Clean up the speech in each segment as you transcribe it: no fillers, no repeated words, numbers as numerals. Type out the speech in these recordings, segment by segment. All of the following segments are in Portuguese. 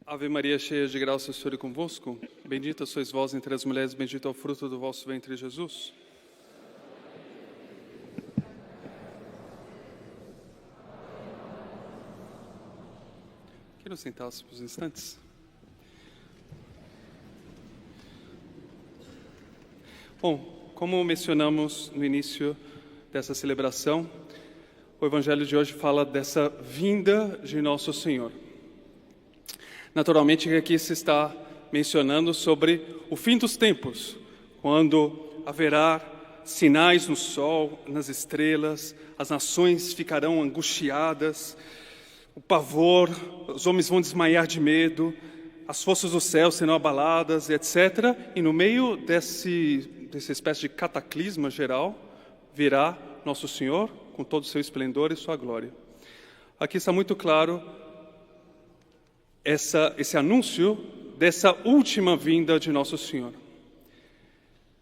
Ave Maria, cheia de graça, o Senhor é convosco. Bendita sois vós entre as mulheres, bendito é o fruto do vosso ventre, Jesus. Quero sentar-se por uns instantes. Bom, como mencionamos no início dessa celebração, o Evangelho de hoje fala dessa vinda de Nosso Senhor. Naturalmente, aqui se está mencionando sobre o fim dos tempos, quando haverá sinais no sol, nas estrelas, as nações ficarão angustiadas, o pavor, os homens vão desmaiar de medo, as forças do céu serão abaladas, etc. E no meio dessa espécie de cataclisma geral, virá Nosso Senhor com todo o seu esplendor e sua glória. Aqui está muito claro esse anúncio dessa última vinda de Nosso Senhor.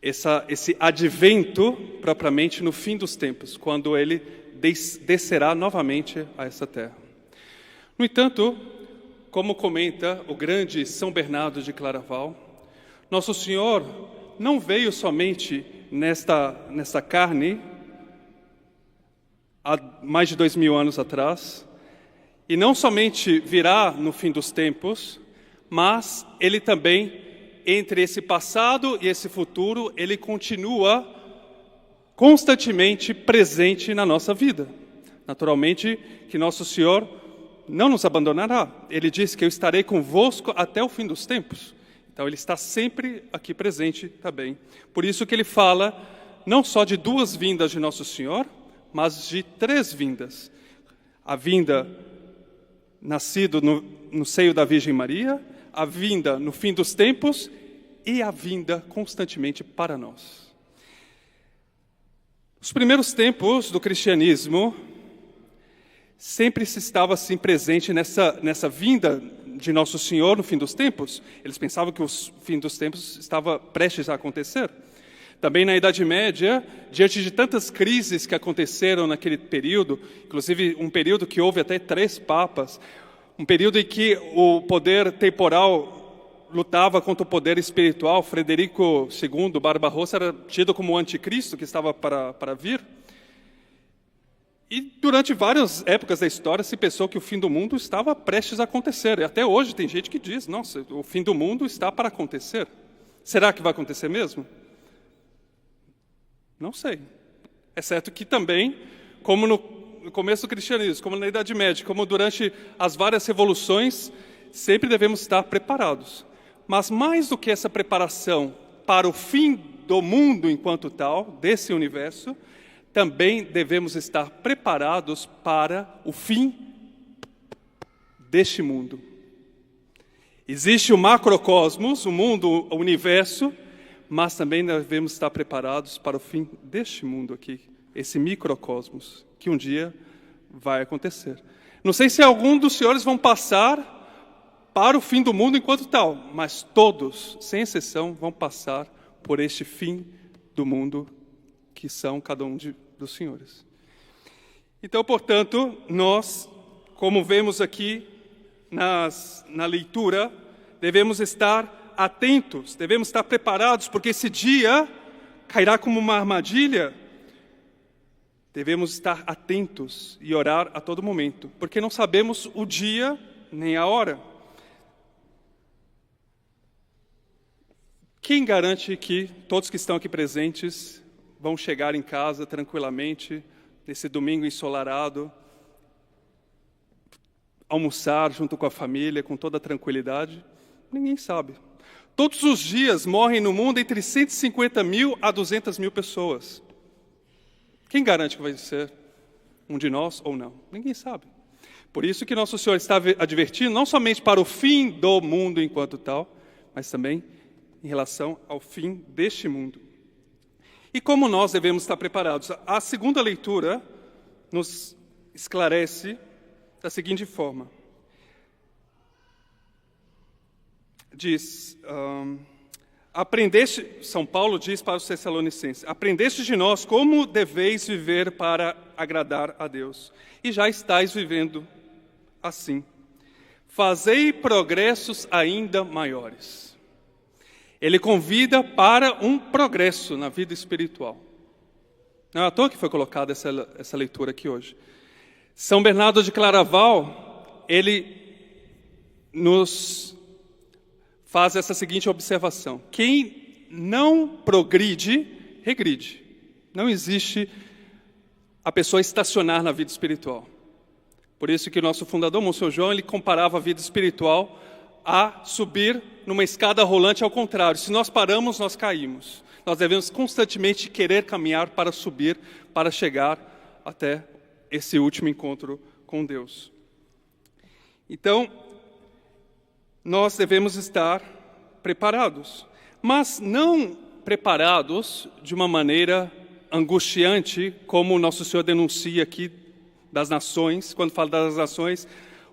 Esse advento, propriamente, no fim dos tempos, quando Ele descerá novamente a essa terra. No entanto, como comenta o grande São Bernardo de Claraval, Nosso Senhor não veio somente nesta carne, há mais de 2000 anos atrás, e não somente virá no fim dos tempos, mas Ele também, entre esse passado e esse futuro, Ele continua constantemente presente na nossa vida. Naturalmente que Nosso Senhor não nos abandonará. Ele diz que eu estarei convosco até o fim dos tempos. Então Ele está sempre aqui presente também. Por isso que Ele fala não só de 2 vindas de Nosso Senhor, mas de 3 vindas. A vinda nascido no seio da Virgem Maria, a vinda no fim dos tempos e a vinda constantemente para nós. Os primeiros tempos do cristianismo sempre se estava assim presente nessa vinda de Nosso Senhor no fim dos tempos. Eles pensavam que o fim dos tempos estava prestes a acontecer. Também na Idade Média, diante de tantas crises que aconteceram naquele período, inclusive um período que houve até 3 papas, um período em que o poder temporal lutava contra o poder espiritual. Frederico II Barbarossa era tido como o anticristo que estava para vir. E durante várias épocas da história se pensou que o fim do mundo estava prestes a acontecer. E até hoje tem gente que diz, nossa, o fim do mundo está para acontecer. Será que vai acontecer mesmo? Não sei. É certo que também, como no começo do cristianismo, como na Idade Média, como durante as várias revoluções, sempre devemos estar preparados. Mas mais do que essa preparação para o fim do mundo enquanto tal, desse universo, também devemos estar preparados para o fim deste mundo. Existe o macrocosmos, o mundo, o universo, mas também devemos estar preparados para o fim deste mundo aqui, esse microcosmos, que um dia vai acontecer. Não sei se algum dos senhores vão passar para o fim do mundo enquanto tal, mas todos, sem exceção, vão passar por este fim do mundo, que são cada um dos senhores. Então, portanto, nós, como vemos aqui na leitura, devemos estar atentos, devemos estar preparados, porque esse dia cairá como uma armadilha. Devemos estar atentos e orar a todo momento, porque não sabemos o dia nem a hora. Quem garante que todos que estão aqui presentes vão chegar em casa tranquilamente, nesse domingo ensolarado, almoçar junto com a família, com toda a tranquilidade? Ninguém sabe. Todos os dias morrem no mundo entre 150 mil a 200 mil pessoas. Quem garante que vai ser um de nós ou não? Ninguém sabe. Por isso que Nosso Senhor está advertindo, não somente para o fim do mundo enquanto tal, mas também em relação ao fim deste mundo. E como nós devemos estar preparados? A segunda leitura nos esclarece da seguinte forma. Diz, São Paulo diz para os Tessalonicenses, aprendeste de nós como deveis viver para agradar a Deus, e já estáis vivendo assim. fazei progressos ainda maiores. Ele convida para um progresso na vida espiritual. Não é à toa que foi colocada essa leitura aqui hoje. São Bernardo de Claraval, ele nos faz essa seguinte observação: quem não progride, regride. Não existe a pessoa estacionar na vida espiritual. Por isso que o nosso fundador, Monsenhor João, ele comparava a vida espiritual a subir numa escada rolante. Ao contrário, se nós paramos, nós caímos. Nós devemos constantemente querer caminhar para subir, para chegar até esse último encontro com Deus. Então, nós devemos estar preparados, mas não preparados de uma maneira angustiante, como o nosso Senhor denuncia aqui das nações. Quando fala das nações,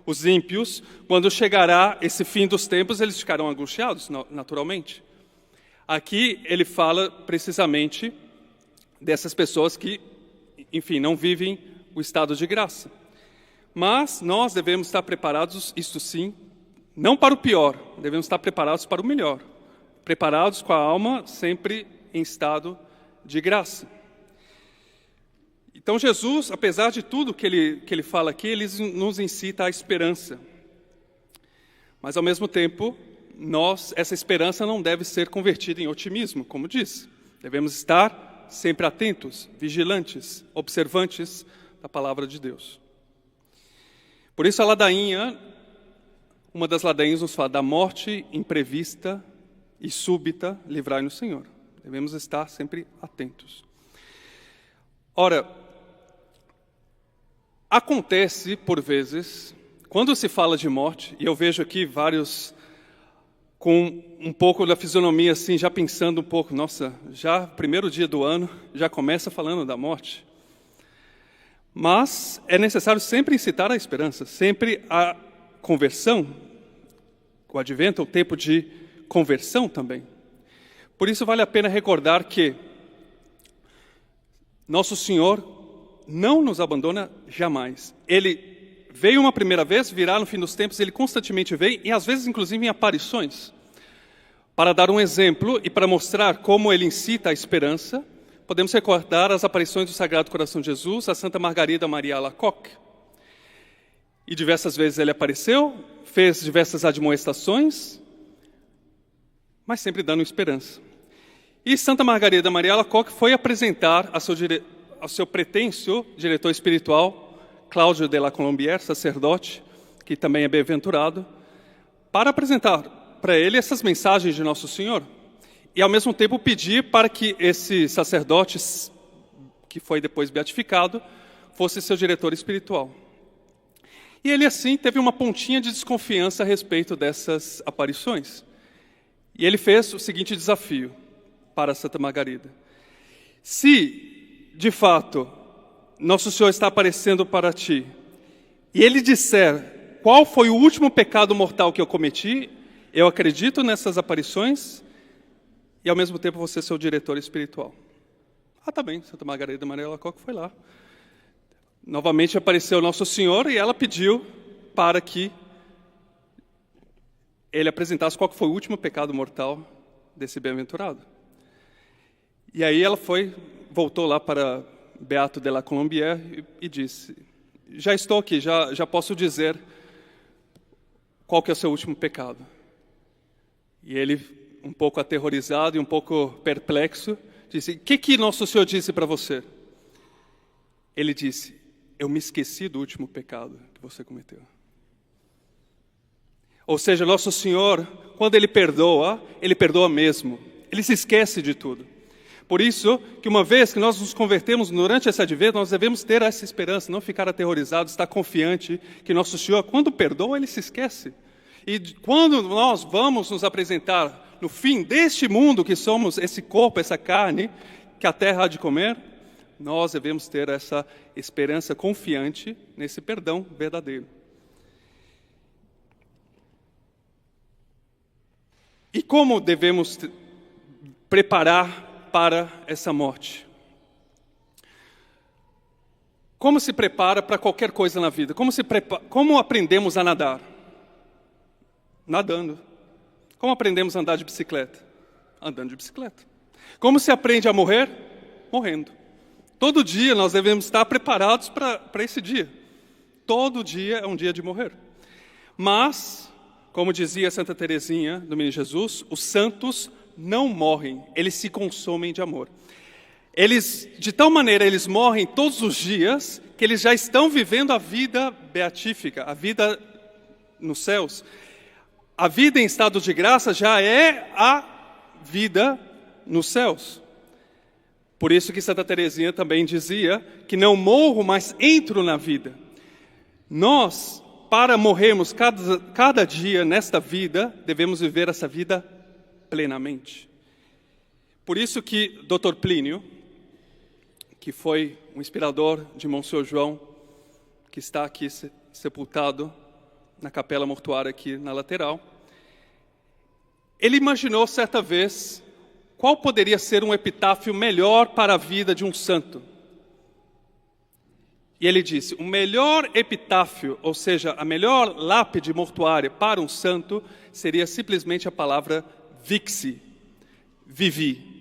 os ímpios, quando chegará esse fim dos tempos, eles ficarão angustiados, naturalmente. Aqui ele fala precisamente dessas pessoas que, enfim, não vivem o estado de graça. Mas nós devemos estar preparados, isto sim, não para o pior, devemos estar preparados para o melhor. Preparados com a alma sempre em estado de graça. Então Jesus, apesar de tudo que ele fala aqui, ele nos incita à esperança. Mas ao mesmo tempo, essa esperança não deve ser convertida em otimismo, como diz. Devemos estar sempre atentos, vigilantes, observantes da palavra de Deus. Por isso a ladainha, uma das ladainhas nos fala da morte imprevista e súbita, livrai-nos, Senhor. Devemos estar sempre atentos. Ora, acontece, por vezes, quando se fala de morte, e eu vejo aqui vários com um pouco da fisionomia assim, já pensando um pouco, nossa, já primeiro dia do ano, já começa falando da morte. Mas é necessário sempre incitar a esperança, sempre a conversão, o advento, o tempo de conversão também. Por isso vale a pena recordar que nosso Senhor não nos abandona jamais. Ele veio uma primeira vez, virá no fim dos tempos, ele constantemente vem, e às vezes inclusive em aparições. Para dar um exemplo e para mostrar como ele incita a esperança, podemos recordar as aparições do Sagrado Coração de Jesus a Santa Margarida Maria Alacoque. E diversas vezes ele apareceu, fez diversas admoestações, mas sempre dando esperança. E Santa Margarida Maria Alacoque foi apresentar ao seu pretenso diretor espiritual, Cláudio de la Colombière, sacerdote, que também é bem-aventurado, para apresentar para ele essas mensagens de Nosso Senhor. E ao mesmo tempo pedir para que esse sacerdote, que foi depois beatificado, fosse seu diretor espiritual. E ele assim teve uma pontinha de desconfiança a respeito dessas aparições. E ele fez o seguinte desafio para Santa Margarida: se, de fato, Nosso Senhor está aparecendo para ti, e ele disser qual foi o último pecado mortal que eu cometi, eu acredito nessas aparições, e ao mesmo tempo você ser o diretor espiritual. Ah, tá bem, Santa Margarida Maria Alacoque foi lá. Novamente apareceu Nosso Senhor e ela pediu para que ele apresentasse qual foi o último pecado mortal desse bem-aventurado. E aí ela voltou lá para Beato de la Colombière e disse: já estou aqui, já posso dizer qual que é o seu último pecado. E ele, um pouco aterrorizado e um pouco perplexo, disse: o que Nosso Senhor disse para você? Ele disse: eu me esqueci do último pecado que você cometeu. Ou seja, Nosso Senhor, quando Ele perdoa mesmo. Ele se esquece de tudo. Por isso, que uma vez que nós nos convertemos durante esse advento, nós devemos ter essa esperança, não ficar aterrorizados, estar confiante que Nosso Senhor, quando perdoa, Ele se esquece. E quando nós vamos nos apresentar no fim deste mundo, que somos esse corpo, essa carne, que a terra há de comer, nós devemos ter essa esperança confiante nesse perdão verdadeiro. E como devemos preparar para essa morte? Como se prepara para qualquer coisa na vida? Como aprendemos a nadar? Nadando. Como aprendemos a andar de bicicleta? Andando de bicicleta. Como se aprende a morrer? Morrendo. Todo dia nós devemos estar preparados para esse dia. Todo dia é um dia de morrer. Mas, como dizia Santa Teresinha do Menino Jesus, os santos não morrem, eles se consomem de amor. De tal maneira, eles morrem todos os dias, que eles já estão vivendo a vida beatífica, a vida nos céus. A vida em estado de graça já é a vida nos céus. Por isso que Santa Teresinha também dizia que não morro, mas entro na vida. Nós, para morrermos cada dia nesta vida, devemos viver essa vida plenamente. Por isso que Dr. Plínio, que foi um inspirador de Monsenhor João, que está aqui sepultado na capela mortuária aqui na lateral, ele imaginou certa vez qual poderia ser um epitáfio melhor para a vida de um santo. E ele disse, o melhor epitáfio, ou seja, a melhor lápide mortuária para um santo, seria simplesmente a palavra vixi, vivi.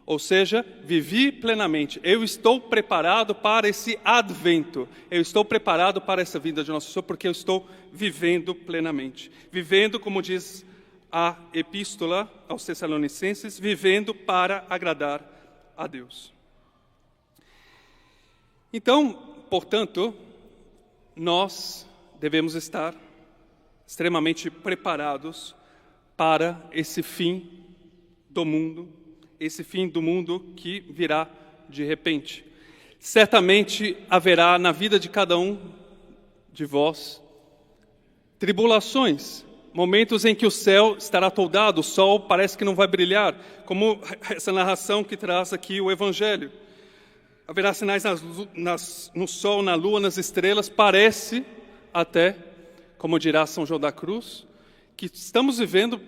Ou seja, vivi plenamente. Eu estou preparado para esse advento. Eu estou preparado para essa vinda de Nosso Senhor, porque eu estou vivendo plenamente. Vivendo, como diz a epístola aos Tessalonicenses, vivendo para agradar a Deus. Então, portanto, nós devemos estar extremamente preparados para esse fim do mundo, esse fim do mundo que virá de repente. Certamente haverá na vida de cada um de vós tribulações, momentos em que o céu estará toldado, o sol parece que não vai brilhar, como essa narração que traz aqui o Evangelho. Haverá sinais no sol, na lua, nas estrelas, parece até, como dirá São João da Cruz, que estamos vivendo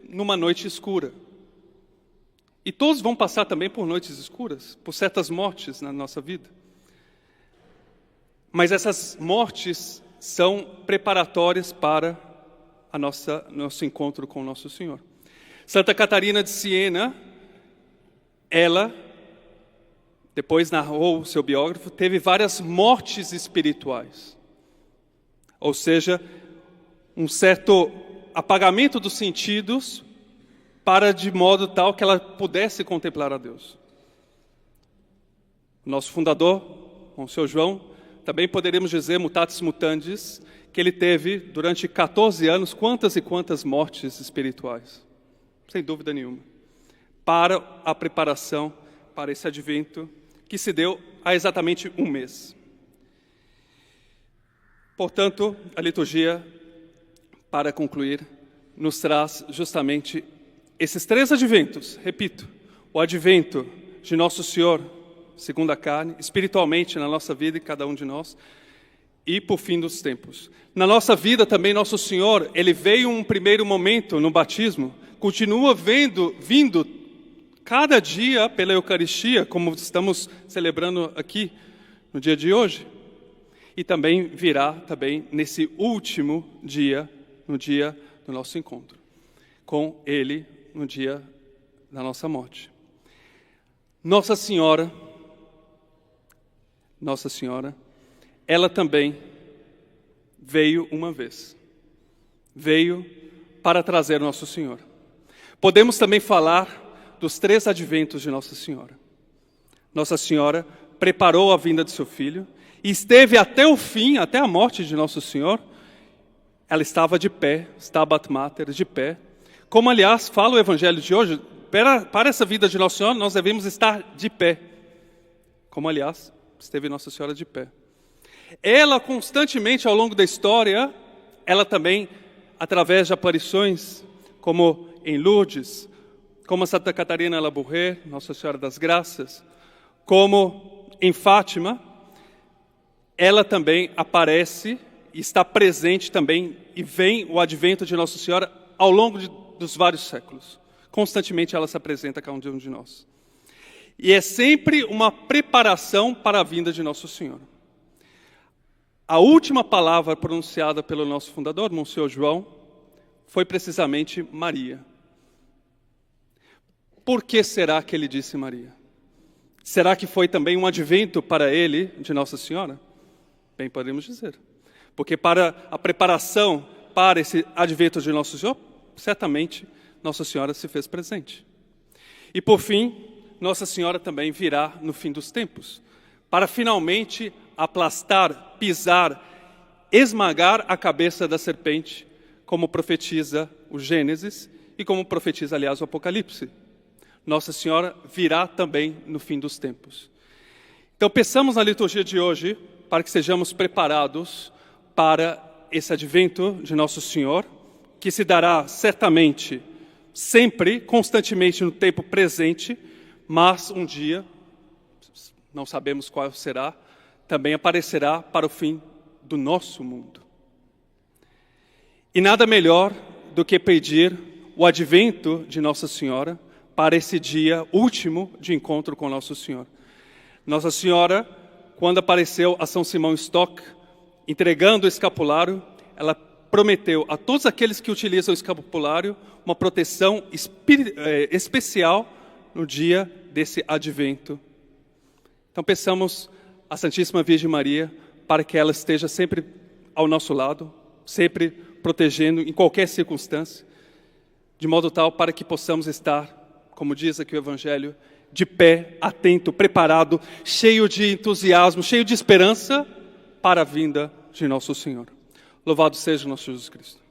numa noite escura. E todos vão passar também por noites escuras, por certas mortes na nossa vida. Mas essas mortes são preparatórias para nosso encontro com o nosso Senhor. Santa Catarina de Siena, ela, depois narrou o seu biógrafo, teve várias mortes espirituais. Ou seja, um certo apagamento dos sentidos para de modo tal que ela pudesse contemplar a Deus. Nosso fundador, Monsenhor João, também poderíamos dizer, mutatis mutandis, que ele teve durante 14 anos quantas e quantas mortes espirituais. Sem dúvida nenhuma. Para a preparação para esse advento que se deu há exatamente um mês. Portanto, a liturgia, para concluir, nos traz justamente esses 3 adventos, repito, o advento de Nosso Senhor, segundo a carne, espiritualmente na nossa vida e cada um de nós, e por fim dos tempos. Na nossa vida também Nosso Senhor, Ele veio um primeiro momento no batismo, continua vindo cada dia pela Eucaristia, como estamos celebrando aqui no dia de hoje, e também virá também nesse último dia, no dia do nosso encontro, com Ele no dia da nossa morte. Nossa Senhora, ela também veio uma vez. Veio para trazer Nosso Senhor. Podemos também falar dos 3 adventos de Nossa Senhora. Nossa Senhora preparou a vinda de seu Filho e esteve até o fim, até a morte de Nosso Senhor. Ela estava de pé, Stabat Mater, de pé. Como, aliás, fala o Evangelho de hoje, para essa vida de Nossa Senhora, nós devemos estar de pé. Como, aliás, esteve Nossa Senhora de pé. Ela, constantemente, ao longo da história, ela também, através de aparições, como em Lourdes, como Santa Catarina Labouré, Nossa Senhora das Graças, como em Fátima, ela também aparece e está presente também, e vem o advento de Nossa Senhora ao longo dos vários séculos. Constantemente ela se apresenta a cada um de nós. E é sempre uma preparação para a vinda de Nosso Senhor. A última palavra pronunciada pelo nosso fundador, Monsenhor João, foi precisamente Maria. Por que será que ele disse Maria? Será que foi também um advento para ele de Nossa Senhora? Bem, podemos dizer. Porque para a preparação para esse advento de Nosso Senhor, certamente Nossa Senhora se fez presente. E por fim, Nossa Senhora também virá no fim dos tempos, para finalmente aplastar, pisar, esmagar a cabeça da serpente, como profetiza o Gênesis e como profetiza, aliás, o Apocalipse. Nossa Senhora virá também no fim dos tempos. Então, pensamos na liturgia de hoje para que sejamos preparados para esse advento de Nosso Senhor, que se dará certamente, sempre, constantemente no tempo presente, mas um dia, não sabemos qual será, também aparecerá para o fim do nosso mundo. E nada melhor do que pedir o advento de Nossa Senhora para esse dia último de encontro com Nosso Senhor. Nossa Senhora, quando apareceu a São Simão Stock, entregando o escapulário, ela prometeu a todos aqueles que utilizam o escapulário uma proteção especial no dia desse advento. Então peçamos à Santíssima Virgem Maria para que ela esteja sempre ao nosso lado, sempre protegendo em qualquer circunstância, de modo tal para que possamos estar, como diz aqui o Evangelho, de pé, atento, preparado, cheio de entusiasmo, cheio de esperança para a vinda de Nosso Senhor. Louvado seja nosso Jesus Cristo.